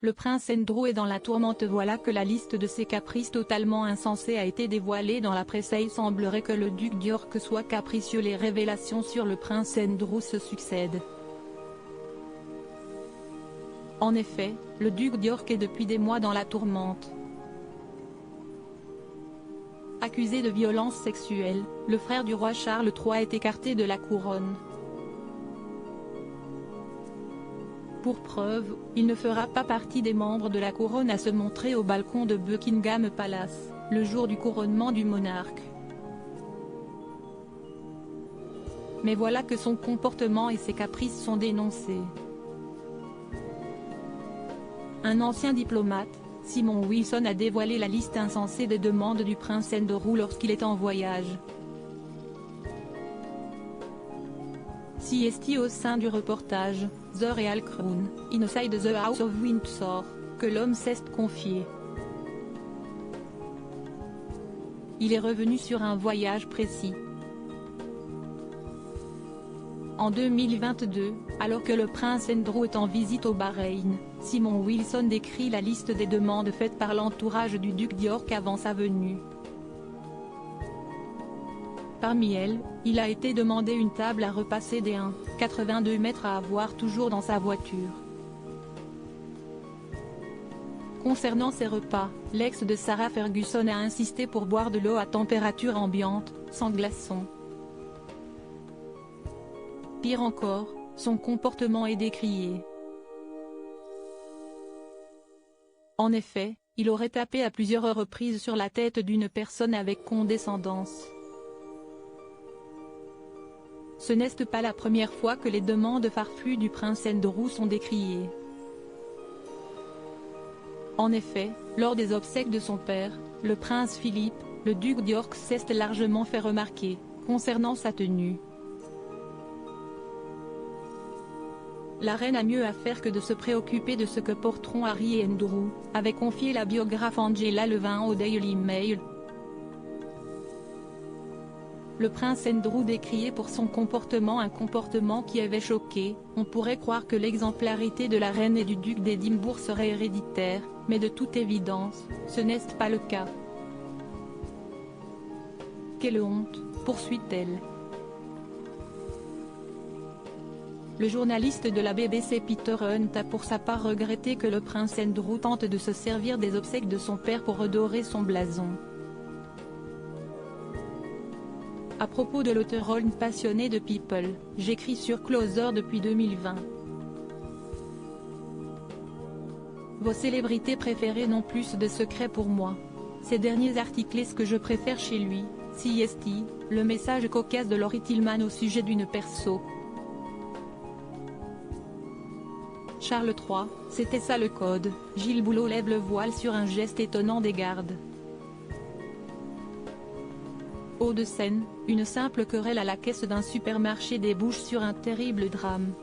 Le prince Andrew est dans la tourmente. Voilà que la liste de ses caprices totalement insensés a été dévoilée dans la presse et il semblerait que le duc d'York soit capricieux. Les révélations sur le prince Andrew se succèdent. En effet, le duc d'York est depuis des mois dans la tourmente. Accusé de violences sexuelles, le frère du roi Charles III est écarté de la couronne. Pour preuve, il ne fera pas partie des membres de la couronne à se montrer au balcon de Buckingham Palace, le jour du couronnement du monarque. Mais voilà que son comportement et ses caprices sont dénoncés. Un ancien diplomate, Simon Wilson, a dévoilé la liste insensée des demandes du prince Andrew lorsqu'il est en voyage. CST au sein du reportage, The Real Crown, Inside the House of Windsor, que l'homme s'est confié. Il est revenu sur un voyage précis. En 2022, alors que le prince Andrew est en visite au Bahreïn, Simon Wilson décrit la liste des demandes faites par l'entourage du duc d'York avant sa venue. Parmi elles, il a été demandé une table à repasser des 1,82 mètres à avoir toujours dans sa voiture. Concernant ses repas, l'ex de Sarah Ferguson a insisté pour boire de l'eau à température ambiante, sans glaçons. Pire encore, son comportement est décrié. En effet, il aurait tapé à plusieurs reprises sur la tête d'une personne avec condescendance. Ce n'est pas la première fois que les demandes farfelues du prince Andrew sont décriées. En effet, lors des obsèques de son père, le prince Philippe, le duc d'York s'est largement fait remarquer, concernant sa tenue. La reine a mieux à faire que de se préoccuper de ce que porteront Harry et Andrew, avait confié la biographe Angela Levin au Daily Mail. Le prince Andrew décrié pour son comportement, un comportement qui avait choqué. On pourrait croire que l'exemplarité de la reine et du duc d'Édimbourg serait héréditaire, mais de toute évidence, ce n'est pas le cas. Quelle honte, poursuit-elle. Le journaliste de la BBC Peter Hunt a pour sa part regretté que le prince Andrew tente de se servir des obsèques de son père pour redorer son blason. À propos de l'auteur Holm passionné de People, j'écris sur Closer depuis 2020. Vos célébrités préférées n'ont plus de secrets pour moi. Ces derniers articles est ce que je préfère chez lui, CST, le message cocasse de Laurie Tillman au sujet d'une perso. Charles III, c'était ça le code. Gilles Boulot lève le voile sur un geste étonnant des gardes. Hauts-de-Seine, une simple querelle à la caisse d'un supermarché débouche sur un terrible drame.